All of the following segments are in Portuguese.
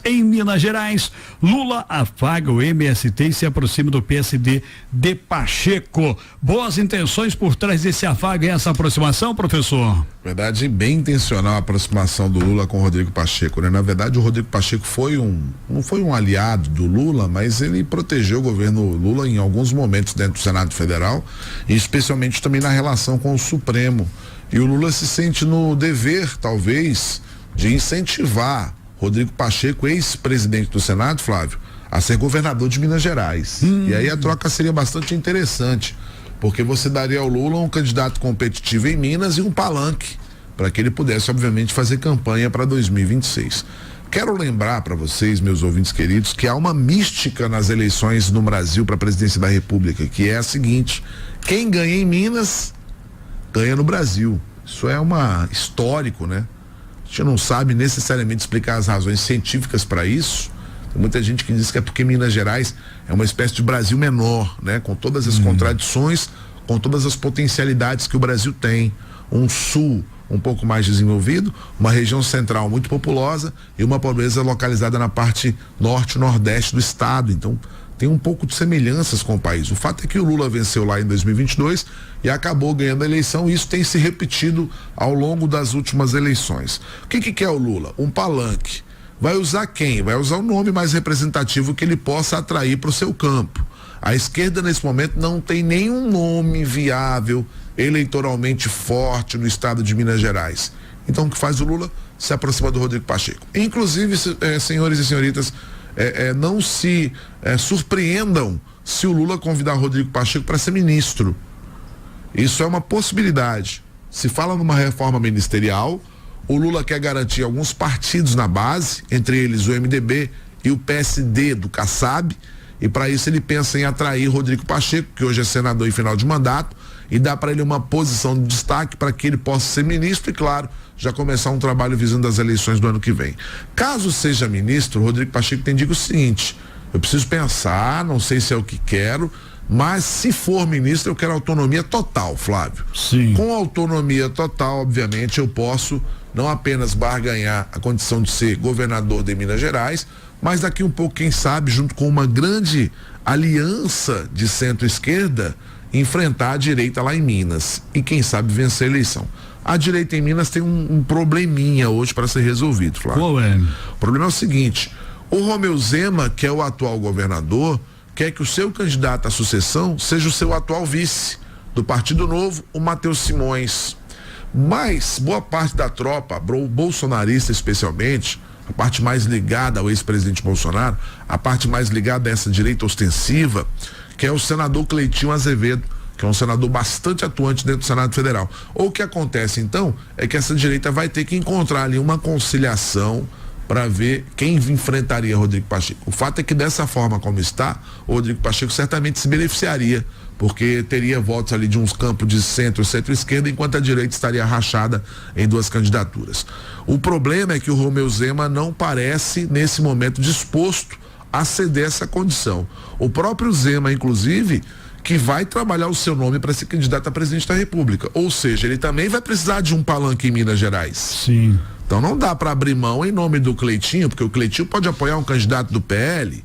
em Minas Gerais. Lula afaga o MST e se aproxima do PSD de Pacheco. Boas intenções por trás desse afago e essa aproximação, professor? Verdade, bem intencional a aproximação do Lula com o Rodrigo Pacheco, né? Na verdade, o Rodrigo Pacheco não foi um aliado do Lula, mas ele protegeu o governo Lula em alguns momentos dentro do Senado Federal e especialmente também na relação com o Supremo. E o Lula se sente no dever, talvez, de incentivar Rodrigo Pacheco, ex-presidente do Senado, Flávio, a ser governador de Minas Gerais. E aí a troca seria bastante interessante, porque você daria ao Lula um candidato competitivo em Minas e um palanque, para que ele pudesse, obviamente, fazer campanha para 2026. Quero lembrar para vocês, meus ouvintes queridos, que há uma mística nas eleições no Brasil para a presidência da República, que é a seguinte: quem ganha em Minas, ganha no Brasil. Isso é histórico, né? A gente não sabe necessariamente explicar as razões científicas para isso. Tem muita gente que diz que é porque Minas Gerais é uma espécie de Brasil menor, né? Com todas as contradições, com todas as potencialidades que o Brasil tem. Um sul um pouco mais desenvolvido, uma região central muito populosa e uma pobreza localizada na parte norte e nordeste do estado. Então, tem um pouco de semelhanças com o país. O fato é que o Lula venceu lá em 2022 e acabou ganhando a eleição, e isso tem se repetido ao longo das últimas eleições. O que quer o Lula? Um palanque. Vai usar quem? Vai usar o nome mais representativo que ele possa atrair para o seu campo. A esquerda, nesse momento, não tem nenhum nome viável, eleitoralmente forte no estado de Minas Gerais. Então, o que faz o Lula? Se aproxima do Rodrigo Pacheco. Inclusive, senhores e senhoritas, não se surpreendam se o Lula convidar o Rodrigo Pacheco para ser ministro. Isso é uma possibilidade. Se fala numa reforma ministerial, o Lula quer garantir alguns partidos na base, entre eles o MDB e o PSD do Kassab, e para isso ele pensa em atrair Rodrigo Pacheco, que hoje é senador em final de mandato, e dar para ele uma posição de destaque para que ele possa ser ministro e, claro, já começar um trabalho visando as eleições do ano que vem. Caso seja ministro, Rodrigo Pacheco tem dito o seguinte: eu preciso pensar, não sei se é o que quero, mas se for ministro eu quero autonomia total, Flávio. Sim. Com autonomia total, obviamente, eu posso não apenas barganhar a condição de ser governador de Minas Gerais, mas daqui um pouco, quem sabe, junto com uma grande aliança de centro-esquerda, enfrentar a direita lá em Minas e, quem sabe, vencer a eleição. A direita em Minas tem um probleminha hoje para ser resolvido, Flávio. Qual é? O problema é o seguinte: o Romeu Zema, que é o atual governador, quer que o seu candidato à sucessão seja o seu atual vice do Partido Novo, o Matheus Simões. Mas boa parte da tropa, bolsonarista especialmente, a parte mais ligada ao ex-presidente Bolsonaro, a parte mais ligada a essa direita ostensiva, que é o senador Cleitinho Azevedo, que é um senador bastante atuante dentro do Senado Federal. O que acontece então é que essa direita vai ter que encontrar ali uma conciliação para ver quem enfrentaria Rodrigo Pacheco. O fato é que dessa forma como está, o Rodrigo Pacheco certamente se beneficiaria, porque teria votos ali de uns campos de centro-esquerda, enquanto a direita estaria rachada em duas candidaturas. O problema é que o Romeu Zema não parece, nesse momento, disposto a ceder essa condição. O próprio Zema, inclusive, que vai trabalhar o seu nome para ser candidato a presidente da República. Ou seja, ele também vai precisar de um palanque em Minas Gerais. Sim. Então não dá para abrir mão em nome do Cleitinho, porque o Cleitinho pode apoiar um candidato do PL.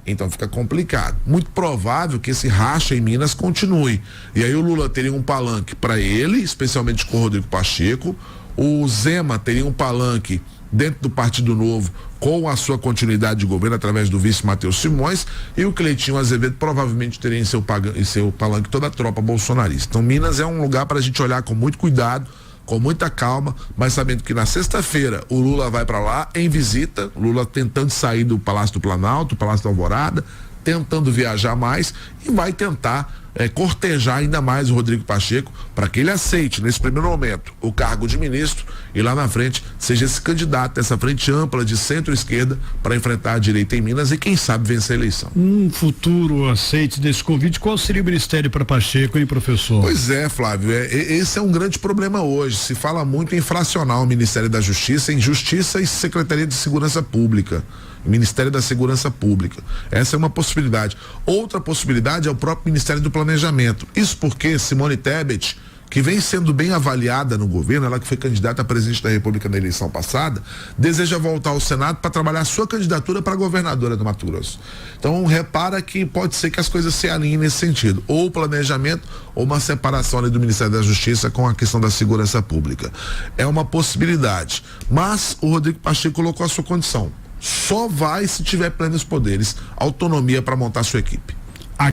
Então fica complicado. Muito provável que esse racha em Minas continue. E aí o Lula teria um palanque para ele, especialmente com o Rodrigo Pacheco. O Zema teria um palanque dentro do Partido Novo, com a sua continuidade de governo através do vice Matheus Simões, e o Cleitinho Azevedo provavelmente teria em seu palanque toda a tropa bolsonarista. Então Minas é um lugar para a gente olhar com muito cuidado, com muita calma, mas sabendo que na sexta-feira o Lula vai para lá em visita, o Lula tentando sair do Palácio do Planalto, do Palácio da Alvorada, tentando viajar mais, e vai tentar cortejar ainda mais o Rodrigo Pacheco para que ele aceite, nesse primeiro momento, o cargo de ministro e lá na frente seja esse candidato, essa frente ampla de centro-esquerda para enfrentar a direita em Minas e, quem sabe, vencer a eleição. Um futuro aceite desse convite, qual seria o ministério para Pacheco, hein, professor? Pois é, Flávio, esse é um grande problema hoje. Se fala muito em fracionar o Ministério da Justiça em Justiça e Secretaria de Segurança Pública, Ministério da Segurança Pública. Essa é uma possibilidade. Outra possibilidade é o próprio Ministério do Planejamento. Isso porque Simone Tebet, que vem sendo bem avaliada no governo, ela que foi candidata a presidente da República na eleição passada, deseja voltar ao Senado para trabalhar sua candidatura para governadora do Mato Grosso. Então, repara que pode ser que as coisas se alinhem nesse sentido, ou planejamento, ou uma separação ali do Ministério da Justiça com a questão da segurança pública. É uma possibilidade, mas o Rodrigo Pacheco colocou a sua condição. Só vai se tiver plenos poderes, autonomia para montar sua equipe.